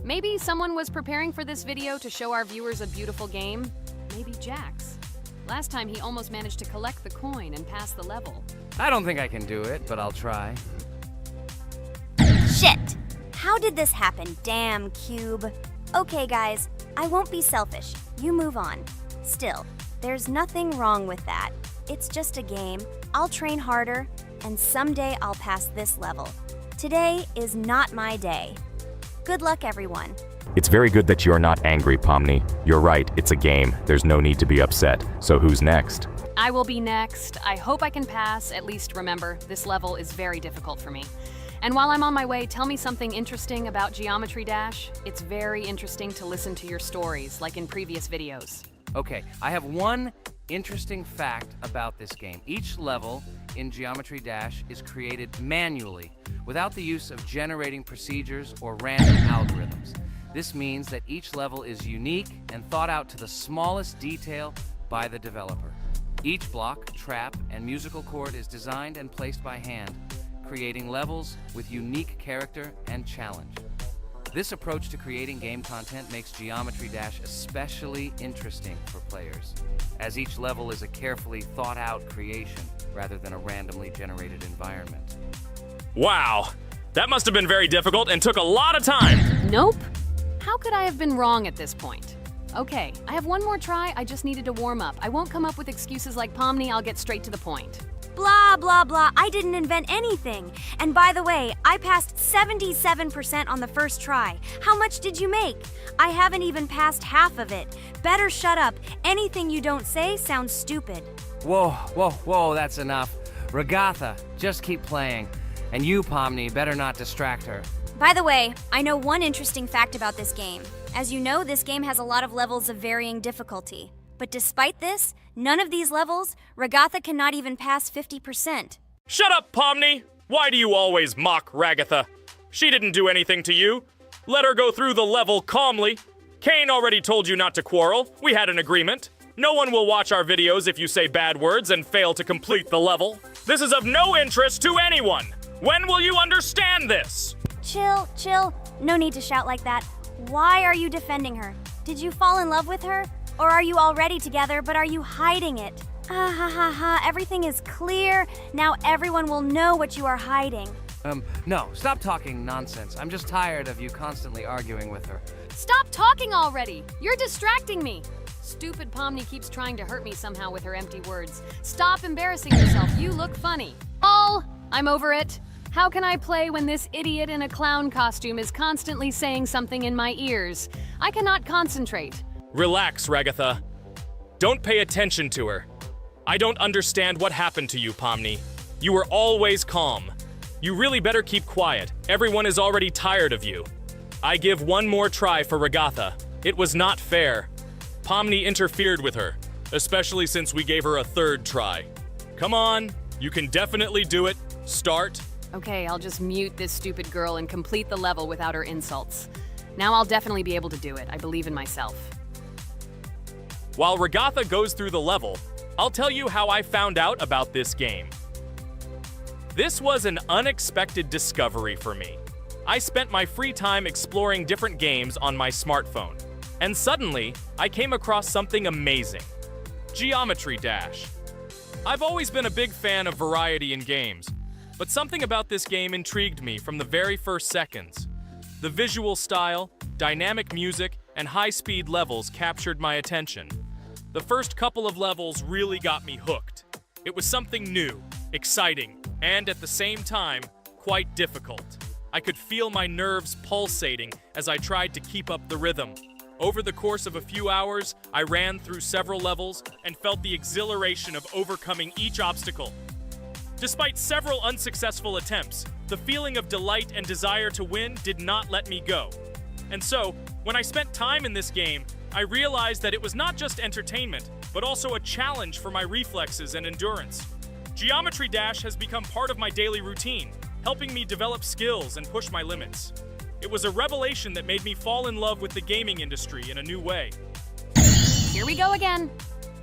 Maybe someone was preparing for this video to show our viewers a beautiful game. Maybe Jax. Last time he almost managed to collect the coin and pass the level. I don't think I can do it, but I'll try. Shit! How did this happen? Damn, Cube. Okay, guys, I won't be selfish. You move on. Still, there's nothing wrong with that. It's just a game. I'll train harder, and someday I'll pass this level. Today is not my day. Good luck, everyone. It's very good that you're not angry, Pomni. You're right, it's a game. There's no need to be upset. So who's next? I will be next. I hope I can pass. At least remember, this level is very difficult for me. And while I'm on my way, tell me something interesting about Geometry Dash. It's very interesting to listen to your stories, like in previous videos. Okay, I have one interesting fact about this game. Each level in Geometry Dash is created manually, without the use of generating procedures or random algorithms. This means that each level is unique and thought out to the smallest detail by the developer. Each block, trap, and musical chord is designed and placed by hand, creating levels with unique character and challenge. This approach to creating game content makes Geometry Dash especially interesting for players, as each level is a carefully thought-out creation rather than a randomly generated environment. Wow, that must have been very difficult and took a lot of time. Nope. How could I have been wrong at this point? Okay, I have one more try. I just needed to warm up. I won't come up with excuses like Pomni. I'll get straight to the point. Blah, blah, blah. I didn't invent anything. And by the way, I passed 77% on the first try. How much did you make? I haven't even passed half of it. Better shut up. Anything you don't say sounds stupid. Whoa, that's enough. Ragatha, just keep playing. And you, Pomni, better not distract her. By the way, I know one interesting fact about this game. As you know, this game has a lot of levels of varying difficulty. But despite this, none of these levels, Ragatha cannot even pass 50%. Shut up, Pomni! Why do you always mock Ragatha? She didn't do anything to you. Let her go through the level calmly. Kane already told you not to quarrel. We had an agreement. No one will watch our videos if you say bad words and fail to complete the level. This is of no interest to anyone. When will you understand this? Chill. No need to shout like that. Why are you defending her? Did you fall in love with her? Or are you already together, but are you hiding it? Ah ha ha ha, everything is clear. Now everyone will know what you are hiding. No, stop talking nonsense. I'm just tired of you constantly arguing with her. Stop talking already! You're distracting me! Stupid Pomni keeps trying to hurt me somehow with her empty words. Stop embarrassing yourself. You look funny. I'm over it. How can I play when this idiot in a clown costume is constantly saying something in my ears? I cannot concentrate. Relax, Ragatha. Don't pay attention to her. I don't understand what happened to you, Pomni. You were always calm. You really better keep quiet. Everyone is already tired of you. I give one more try for Ragatha. It was not fair. Pomni interfered with her, especially since we gave her a third try. Come on, you can definitely do it. Start. Okay, I'll just mute this stupid girl and complete the level without her insults. Now I'll definitely be able to do it. I believe in myself. While Ragatha goes through the level, I'll tell you how I found out about this game. This was an unexpected discovery for me. I spent my free time exploring different games on my smartphone, and suddenly, I came across something amazing. Geometry Dash. I've always been a big fan of variety in games, but something about this game intrigued me from the very first seconds. The visual style, dynamic music, and high-speed levels captured my attention. The first couple of levels really got me hooked. It was something new, exciting, and at the same time, quite difficult. I could feel my nerves pulsating as I tried to keep up the rhythm. Over the course of a few hours, I ran through several levels and felt the exhilaration of overcoming each obstacle. Despite several unsuccessful attempts, the feeling of delight and desire to win did not let me go. And so, when I spent time in this game, I realized that it was not just entertainment, but also a challenge for my reflexes and endurance. Geometry Dash has become part of my daily routine, helping me develop skills and push my limits. It was a revelation that made me fall in love with the gaming industry in a new way. Here we go again.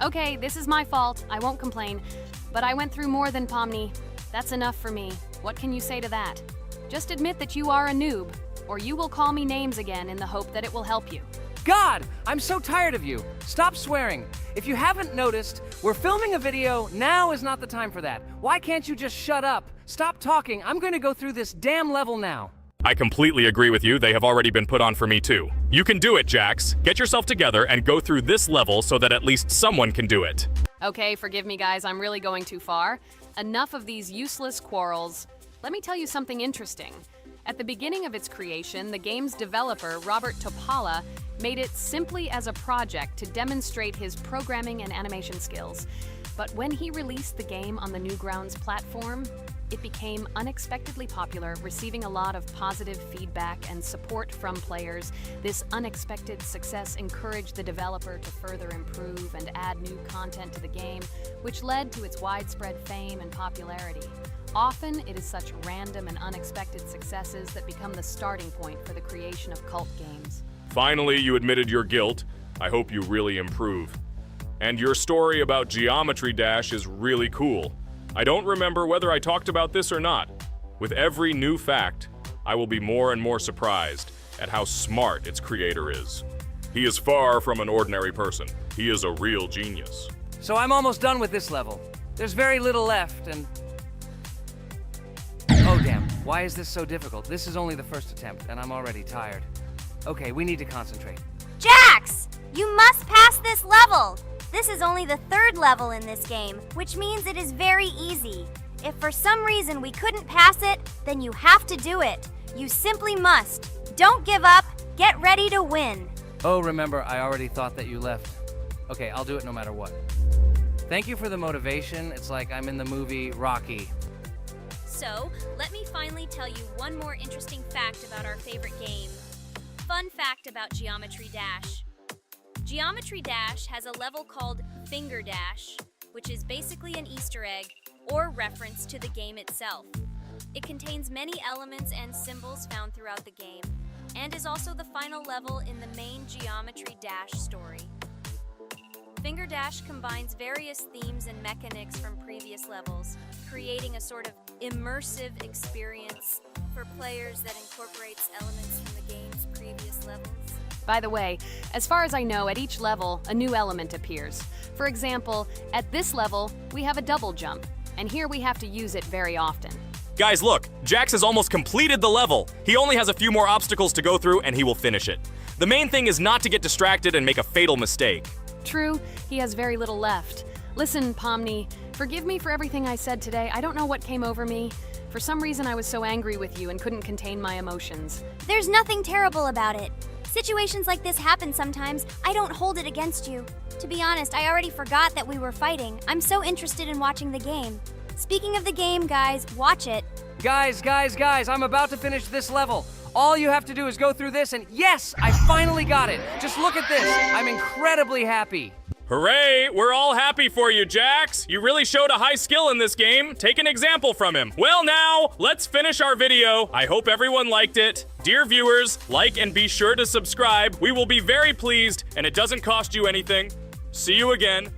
Okay, this is my fault. I won't complain. But I went through more than Pomni. That's enough for me. What can you say to that? Just admit that you are a noob, or you will call me names again in the hope that it will help you. God, I'm so tired of you. Stop swearing. If you haven't noticed, we're filming a video. Now is not the time for that. Why can't you just shut up? Stop talking. I'm going to go through this damn level now. I completely agree with you. They have already been put on for me too. You can do it, Jax. Get yourself together and go through this level so that at least someone can do it. Okay, forgive me guys, I'm really going too far. Enough of these useless quarrels. Let me tell you something interesting. At the beginning of its creation, the game's developer, Robert Topala, made it simply as a project to demonstrate his programming and animation skills. But when he released the game on the Newgrounds platform, it became unexpectedly popular, receiving a lot of positive feedback and support from players. This unexpected success encouraged the developer to further improve and add new content to the game, which led to its widespread fame and popularity. Often, it is such random and unexpected successes that become the starting point for the creation of cult games. Finally, you admitted your guilt. I hope you really improve. And your story about Geometry Dash is really cool. I don't remember whether I talked about this or not. With every new fact, I will be more and more surprised at how smart its creator is. He is far from an ordinary person. He is a real genius. So I'm almost done with this level. There's very little left, and... Oh damn, why is this so difficult? This is only the first attempt, and I'm already tired. Okay, we need to concentrate. Jax! You must pass this level! This is only the third level in this game, which means it is very easy. If for some reason we couldn't pass it, then you have to do it. You simply must. Don't give up. Get ready to win. Oh, remember, I already thought that you left. Okay, I'll do it no matter what. Thank you for the motivation. It's like I'm in the movie Rocky. So, let me finally tell you one more interesting fact about our favorite game. Fun fact about Geometry Dash. Geometry Dash has a level called Finger Dash, which is basically an Easter egg or reference to the game itself. It contains many elements and symbols found throughout the game, and is also the final level in the main Geometry Dash story. Finger Dash combines various themes and mechanics from previous levels, creating a sort of immersive experience for players that incorporates elements from the game's previous levels. By the way, as far as I know, at each level, a new element appears. For example, at this level, we have a double jump, and here we have to use it very often. Guys, look, Jax has almost completed the level. He only has a few more obstacles to go through and he will finish it. The main thing is not to get distracted and make a fatal mistake. True, he has very little left. Listen, Pomni, forgive me for everything I said today. I don't know what came over me. For some reason, I was so angry with you and couldn't contain my emotions. There's nothing terrible about it. Situations like this happen sometimes. I don't hold it against you. To be honest, I already forgot that we were fighting. I'm so interested in watching the game. Speaking of the game, guys, watch it. Guys, I'm about to finish this level. All you have to do is go through this and yes, I finally got it. Just look at this. I'm incredibly happy. Hooray! We're all happy for you, Jax. You really showed a high skill in this game. Take an example from him. Well, now, let's finish our video. I hope everyone liked it. Dear viewers, like and be sure to subscribe. We will be very pleased, and it doesn't cost you anything. See you again.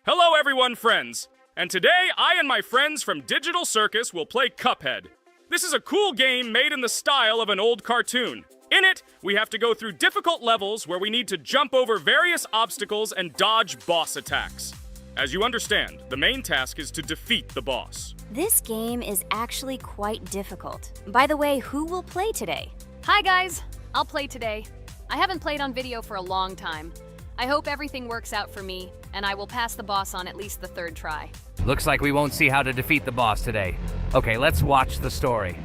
Hello, everyone, friends. And today, I and my friends from Digital Circus will play Cuphead. This is a cool game made in the style of an old cartoon. In it, we have to go through difficult levels where we need to jump over various obstacles and dodge boss attacks. As you understand, the main task is to defeat the boss. This game is actually quite difficult. By the way, who will play today? Hi, guys. I'll play today. I haven't played on video for a long time. I hope everything works out for me, and I will pass the boss on at least the third try. Looks like we won't see how to defeat the boss today. Okay, let's watch the story.